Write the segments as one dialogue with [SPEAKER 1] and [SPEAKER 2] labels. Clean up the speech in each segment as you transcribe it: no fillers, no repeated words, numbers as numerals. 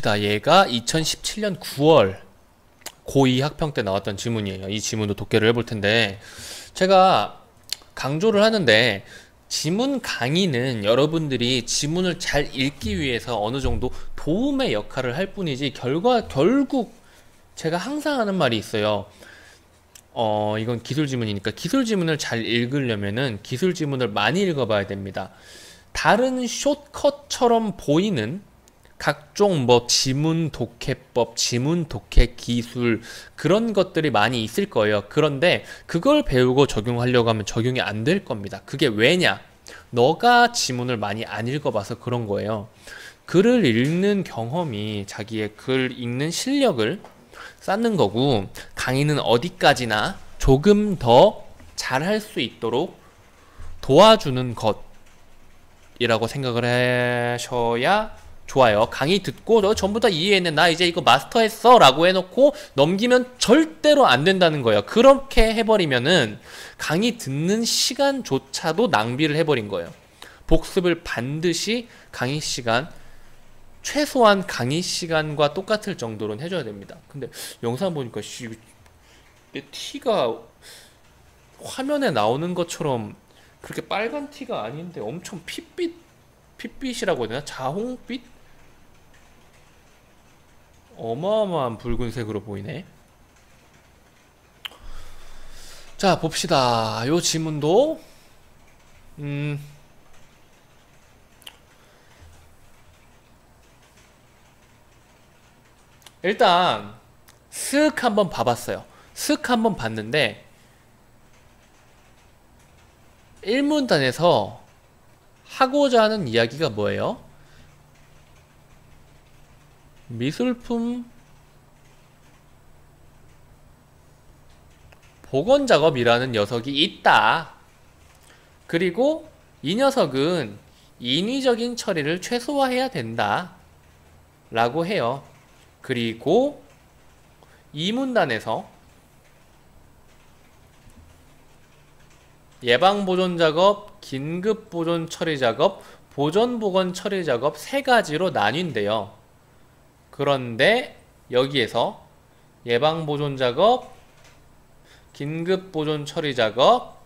[SPEAKER 1] 봅시다. 얘가 2017년 9월 고2 학평 때 나왔던 지문이에요. 이 지문도 독해를 해볼 텐데, 제가 강조를 하는데 지문 강의는 여러분들이 지문을 잘 읽기 위해서 어느 정도 도움의 역할을 할 뿐이지, 결국 제가 항상 하는 말이 있어요. 이건 기술 지문이니까 기술 지문을 잘 읽으려면은 기술 지문을 많이 읽어봐야 됩니다. 다른 숏컷처럼 보이는 각종 뭐 지문 독해법, 지문 독해 기술, 그런 것들이 많이 있을 거예요. 그런데 그걸 배우고 적용하려고 하면 적용이 안 될 겁니다. 그게 왜냐? 너가 지문을 많이 안 읽어봐서 그런 거예요. 글을 읽는 경험이 자기의 글 읽는 실력을 쌓는 거고, 강의는 어디까지나 조금 더 잘할 수 있도록 도와주는 것이라고 생각을 하셔야 좋아요. 강의 듣고 너 전부 다 이해했네, 나 이제 이거 마스터했어 라고 해놓고 넘기면 절대로 안 된다는 거예요. 그렇게 해버리면은 강의 듣는 시간조차도 낭비를 해버린 거예요. 복습을 반드시 강의 시간, 최소한 강의 시간과 똑같을 정도로는 해줘야 됩니다. 근데 영상 보니까 내 티가 화면에 나오는 것처럼 그렇게 빨간 티가 아닌데 엄청 핏빛이라고 해야 되나? 자홍빛? 어마어마한 붉은색으로 보이네. 자, 봅시다. 요 지문도 일단 쓱 한번 봐봤어요. 쓱 한번 봤는데 1문단에서 하고자 하는 이야기가 뭐예요? 미술품 복원작업이라는 녀석이 있다. 그리고 이 녀석은 인위적인 처리를 최소화해야 된다 라고 해요. 그리고 이 문단에서 예방보존작업, 긴급보존 처리작업, 보존보건 처리작업 세 가지로 나뉜대요. 그런데 여기에서 예방보존작업, 긴급보존 처리작업,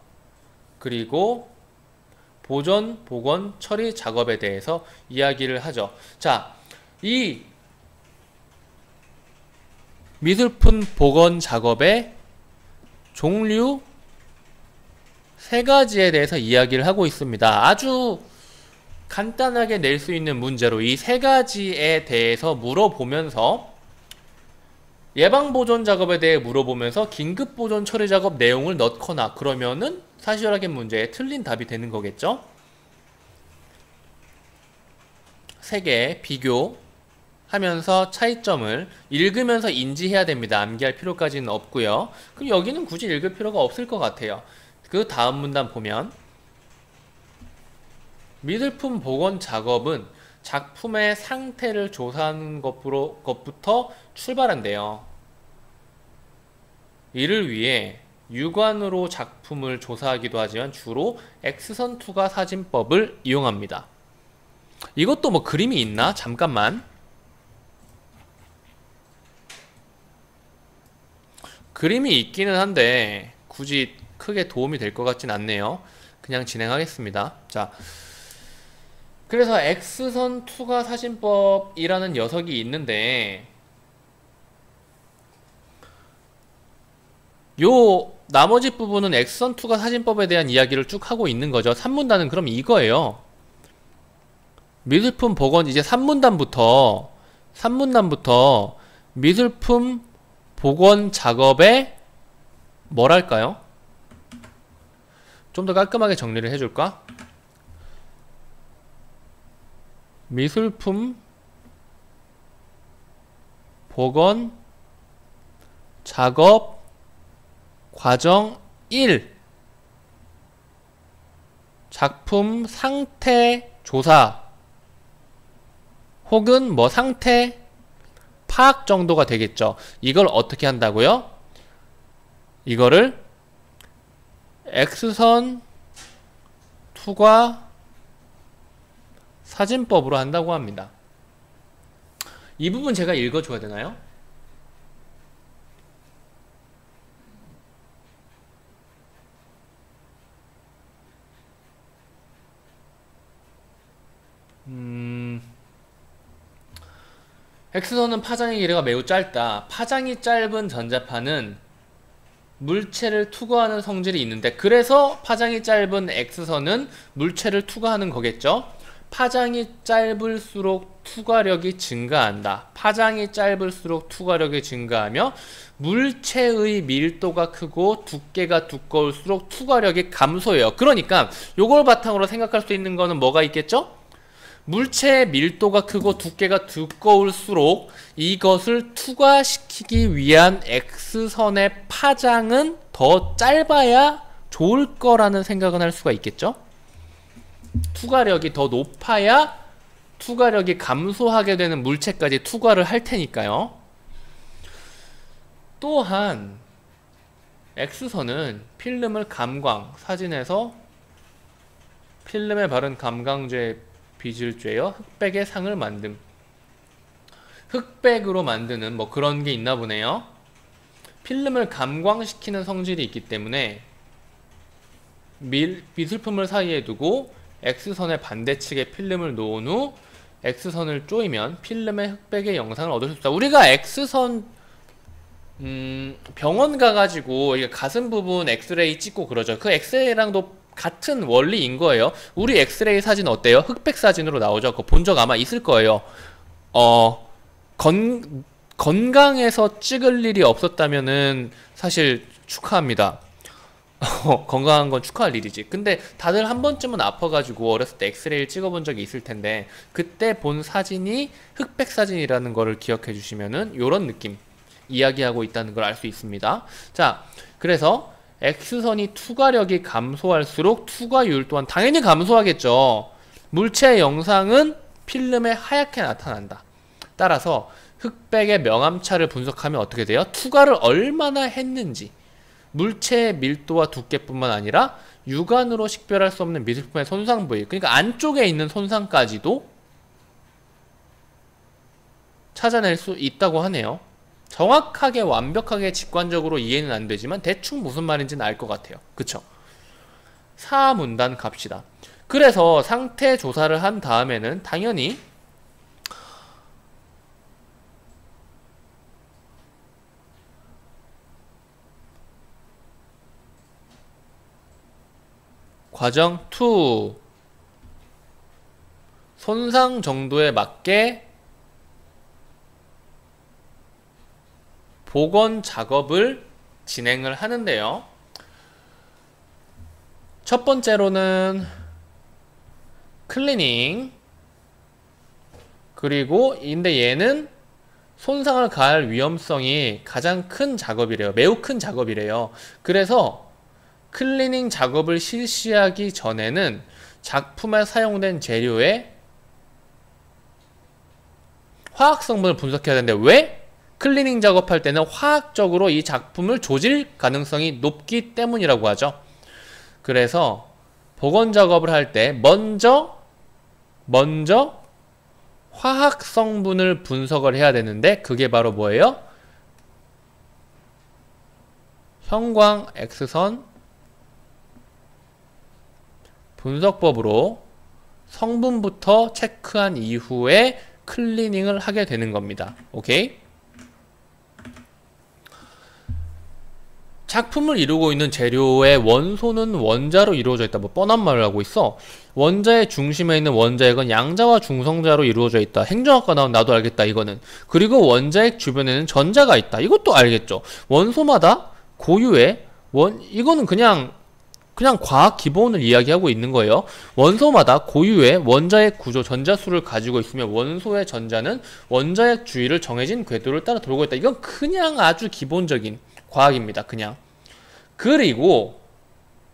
[SPEAKER 1] 그리고 보존보건 처리작업에 대해서 이야기를 하죠. 자, 이 미술품 복원 작업의 종류 세 가지에 대해서 이야기를 하고 있습니다. 아주 간단하게 낼 수 있는 문제로 이 세 가지에 대해서 물어보면서, 예방보존 작업에 대해 물어보면서 긴급보존 처리 작업 내용을 넣거나 그러면은 사실확인 문제에 틀린 답이 되는 거겠죠? 세 개 비교하면서 차이점을 읽으면서 인지해야 됩니다. 암기할 필요까지는 없고요. 그럼 여기는 굳이 읽을 필요가 없을 것 같아요. 그 다음 문단 보면 미술품 복원 작업은 작품의 상태를 조사하는 것부터 출발한대요. 이를 위해 육안으로 작품을 조사하기도 하지만 주로 X선 투과 사진법을 이용합니다. 이것도 뭐 그림이 있나? 잠깐만. 그림이 있기는 한데 굳이 크게 도움이 될 것 같진 않네요. 그냥 진행하겠습니다. 자, 그래서 X선 투과 사진법이라는 녀석이 있는데, 요 나머지 부분은 X선 투과 사진법에 대한 이야기를 쭉 하고 있는 거죠. 3문단은 그럼 이거예요. 미술품 복원, 이제 3문단부터 미술품 복원 작업에 뭐랄까요? 좀 더 깔끔하게 정리를 해줄까? 미술품 복원 작업 과정 1, 작품 상태 조사 혹은 뭐 상태 파악 정도가 되겠죠. 이걸 어떻게 한다고요? 이거를 X선 투과 사진법으로 한다고 합니다. 이 부분 제가 읽어줘야 되나요? X선은 파장의 길이가 매우 짧다. 파장이 짧은 전자파는 물체를 투과하는 성질이 있는데, 그래서 파장이 짧은 X선은 물체를 투과하는 거겠죠? 파장이 짧을수록 투과력이 증가한다. 파장이 짧을수록 투과력이 증가하며 물체의 밀도가 크고 두께가 두꺼울수록 투과력이 감소해요. 그러니까 요걸 바탕으로 생각할 수 있는 거는 뭐가 있겠죠? 물체의 밀도가 크고 두께가 두꺼울수록 이것을 투과시키기 위한 X선의 파장은 더 짧아야 좋을 거라는 생각은 할 수가 있겠죠? 투과력이 더 높아야 투과력이 감소하게 되는 물체까지 투과를 할 테니까요. 또한 X선은 필름을 사진에서 필름에 바른 감광제 빚을 쬐어 흑백의 상을 만듦. 흑백으로 만드는 뭐 그런 게 있나 보네요. 필름을 감광시키는 성질이 있기 때문에 미술품을 사이에 두고 X선의 반대측에 필름을 놓은 후 X선을 조이면 필름의 흑백의 영상을 얻을 수 있다. 우리가 X선 병원 가가지고 가슴 부분 엑스레이 찍고 그러죠. 그 엑스레이랑도 같은 원리인 거예요. 우리 엑스레이 사진 어때요? 흑백 사진으로 나오죠. 그거 본 적 아마 있을 거예요. 건강해서 찍을 일이 없었다면은 사실 축하합니다. 건강한 건 축하할 일이지. 근데 다들 한 번쯤은 아파가지고 어렸을 때 엑스레이를 찍어본 적이 있을 텐데, 그때 본 사진이 흑백 사진이라는 거를 기억해 주시면은 요런 느낌 이야기하고 있다는 걸 알 수 있습니다. 자, 그래서 X선이 투과력이 감소할수록 투과율 또한 당연히 감소하겠죠. 물체의 영상은 필름에 하얗게 나타난다. 따라서 흑백의 명암차를 분석하면 어떻게 돼요? 투과를 얼마나 했는지, 물체의 밀도와 두께뿐만 아니라 육안으로 식별할 수 없는 미술품의 손상 부위, 그러니까 안쪽에 있는 손상까지도 찾아낼 수 있다고 하네요. 정확하게 완벽하게 직관적으로 이해는 안 되지만 대충 무슨 말인지는 알 것 같아요. 그쵸? 사문단 갑시다. 그래서 상태 조사를 한 다음에는 당연히 과정 2, 손상 정도에 맞게 복원 작업을 진행을 하는데요. 첫 번째로는 클리닝, 그리고 근데 얘는 손상을 가할 위험성이 가장 큰 작업이래요. 매우 큰 작업이래요. 그래서 클리닝 작업을 실시하기 전에는 작품에 사용된 재료의 화학 성분을 분석해야 되는데, 왜? 클리닝 작업할 때는 화학적으로 이 작품을 조질 가능성이 높기 때문이라고 하죠. 그래서 복원 작업을 할 때 먼저 화학 성분을 분석을 해야 되는데, 그게 바로 뭐예요? 형광 X선 분석법으로 성분부터 체크한 이후에 클리닝을 하게 되는 겁니다. 오케이? 작품을 이루고 있는 재료의 원소는 원자로 이루어져 있다. 뭐 뻔한 말을 하고 있어. 원자의 중심에 있는 원자핵은 양자와 중성자로 이루어져 있다. 행정학과 나온 나도 알겠다, 이거는. 그리고 원자핵 주변에는 전자가 있다. 이것도 알겠죠. 원소마다 고유의 이거는 그냥 과학 기본을 이야기하고 있는 거예요. 원소마다 고유의 원자핵 구조, 전자수를 가지고 있으며 원소의 전자는 원자핵 주위를 정해진 궤도를 따라 돌고 있다. 이건 그냥 아주 기본적인 과학입니다. 그냥. 그리고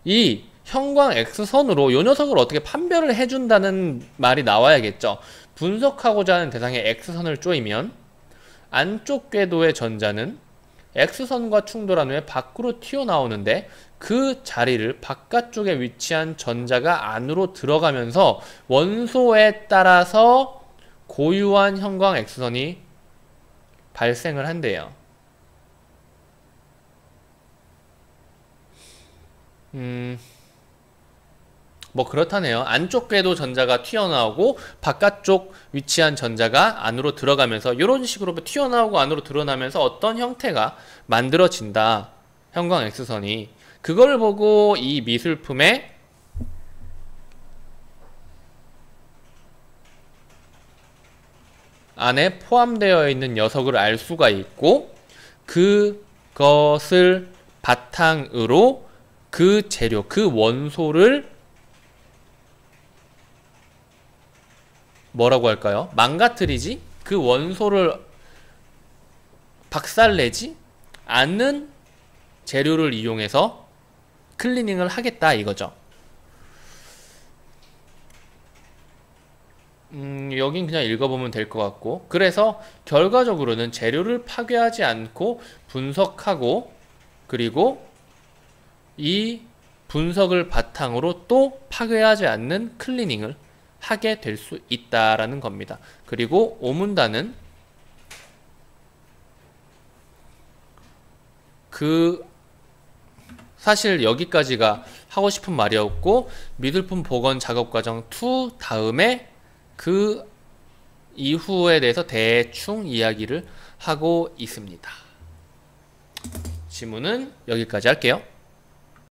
[SPEAKER 1] 이 형광 X선으로 요 녀석을 어떻게 판별을 해준다는 말이 나와야겠죠. 분석하고자 하는 대상의 X선을 쪼이면 안쪽 궤도의 전자는 X선과 충돌한 후에 밖으로 튀어나오는데, 그 자리를 바깥쪽에 위치한 전자가 안으로 들어가면서 원소에 따라서 고유한 형광 X선이 발생을 한대요. 뭐 그렇다네요. 안쪽 궤도 전자가 튀어나오고 바깥쪽 위치한 전자가 안으로 들어가면서 이런 식으로 튀어나오고 안으로 드러나면서 어떤 형태가 만들어진다. 형광 X선이. 그걸 보고 이 미술품에 안에 포함되어 있는 녀석을 알 수가 있고 그것을 바탕으로 그 재료, 그 원소를 뭐라고 할까요? 망가뜨리지? 그 원소를 박살내지 않는 재료를 이용해서 클리닝을 하겠다 이거죠. 여긴 그냥 읽어보면 될 것 같고, 그래서 결과적으로는 재료를 파괴하지 않고 분석하고, 그리고 이 분석을 바탕으로 또 파괴하지 않는 클리닝을 하게 될 수 있다라는 겁니다. 그리고 오문단은 사실 여기까지가 하고 싶은 말이었고, 미술품 복원 작업 과정 2 다음에 그 이후에 대해서 대충 이야기를 하고 있습니다. 지문은 여기까지 할게요.